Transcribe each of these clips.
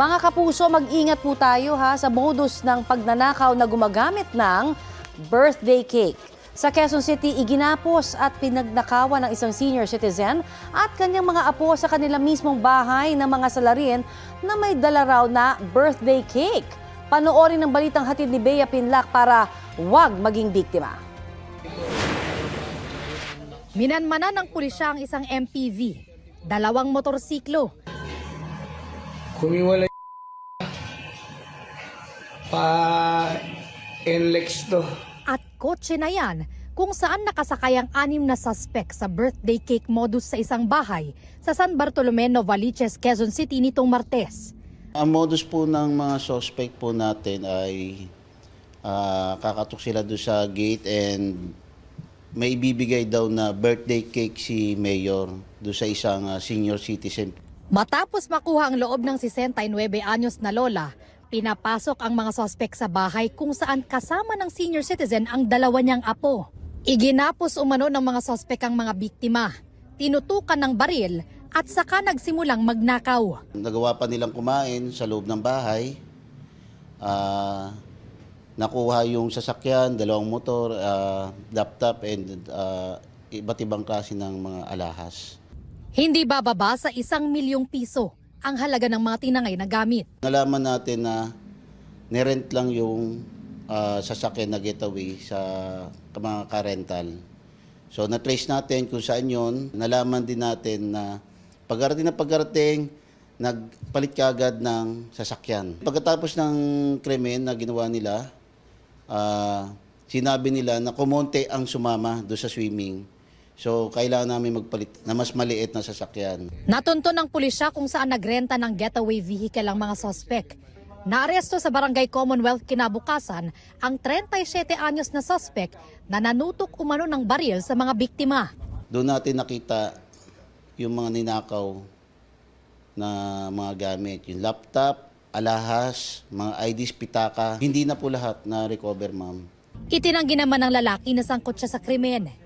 Mga kapuso, mag-ingat po tayo sa modus ng pagnanakaw na gumagamit ng birthday cake. Sa Quezon City, iginapos at pinagnakawan ng isang senior citizen at kanyang mga apo sa kanila mismong bahay ng mga salarin na may dala raw na birthday cake. Panoorin ang balitang hatid ni Bea Pinlac para wag maging biktima. Minanmanan ng pulisya ang isang MPV, dalawang motorsiklo, Kumiwalay pa NLEX to. at kotse na yan kung saan nakasakay ang 6 na suspect sa birthday cake modus sa isang bahay sa San Bartolome, Novaliches, Quezon City nitong Martes. Ang modus po ng mga suspect po natin ay kakatok sila doon sa gate and may ibibigay daw na birthday cake si Mayor doon sa isang senior citizen. Matapos makuha ang loob ng 69 anyos na lola, pinapasok ang mga suspect sa bahay kung saan kasama ng senior citizen ang dalawa niyang apo. Iginapos umano ng mga suspect ang mga biktima, tinutukan ng baril at saka nagsimulang magnakaw. Nagawa pa nilang kumain sa loob ng bahay. Nakuha yung sasakyan, dalawang motor, laptop and iba't ibang klase ng mga alahas. Hindi bababa sa 1 milyong piso ang halaga ng mga tinangay na gamit. Nalaman natin na nirent lang yung sasakyan na getaway sa mga ka-rental. So na-trace natin kung saan yun. Nalaman din natin na pagkarating, nagpalit kaagad ng sasakyan. Pagkatapos ng krimen na ginawa nila, sinabi nila na kumonte ang sumama doon sa swimming. So, kailangan namin magpalit na mas maliit na sasakyan. Natunto ng pulisya kung saan nagrenta ng getaway vehicle ang mga suspect. Naaresto sa Barangay Commonwealth kinabukasan ang 37 anyos na suspect na nanutok umano ng baril sa mga biktima. Doon natin nakita yung mga ninakaw na mga gamit. Yung laptop, alahas, mga IDs, pitaka. Hindi na po lahat na recover, ma'am. Itinanggi naman ng lalaki na sangkot siya sa krimen.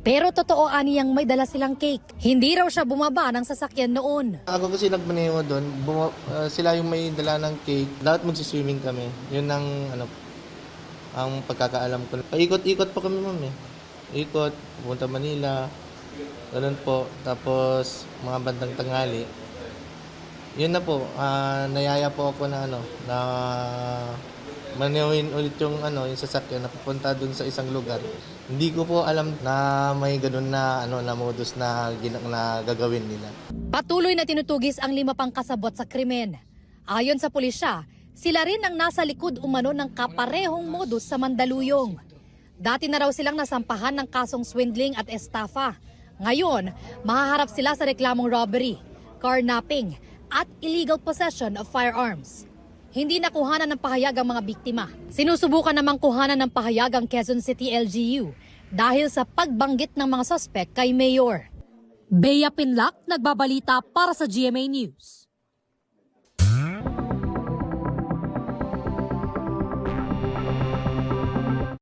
Pero totoo aniyang may dala silang cake. Hindi raw siya bumaba ng sasakyan noon. Ako kasi nagmaneho doon, sila yung may dala ng cake. Dapat magsiswimming kami. Yun ang pagkakaalam ko. Paikot-ikot po kami, ma'am eh. Ikot, pupunta Manila, ganun po. Tapos mga bandang tanghali. Yun na po, nayaya po ako na na manehuin ulit yung sasakyan na pupunta doon sa isang lugar. Hindi ko po alam na may ganun na na modus na gagawin nila. Patuloy na tinutugis ang 5 pang kasabot sa krimen. Ayon sa pulisya, sila rin ang nasa likod umano ng kaparehong modus sa Mandaluyong. Dati na raw silang nasampahan ng kasong swindling at estafa. Ngayon, mahaharap sila sa reklamong robbery, carnapping at illegal possession of firearms. Hindi nakuhanan ng pahayag ang mga biktima. Sinusubukan namang kuhanan ng pahayag ang Quezon City LGU dahil sa pagbanggit ng mga suspect kay Mayor. Bea Pinlac, nagbabalita para sa GMA News.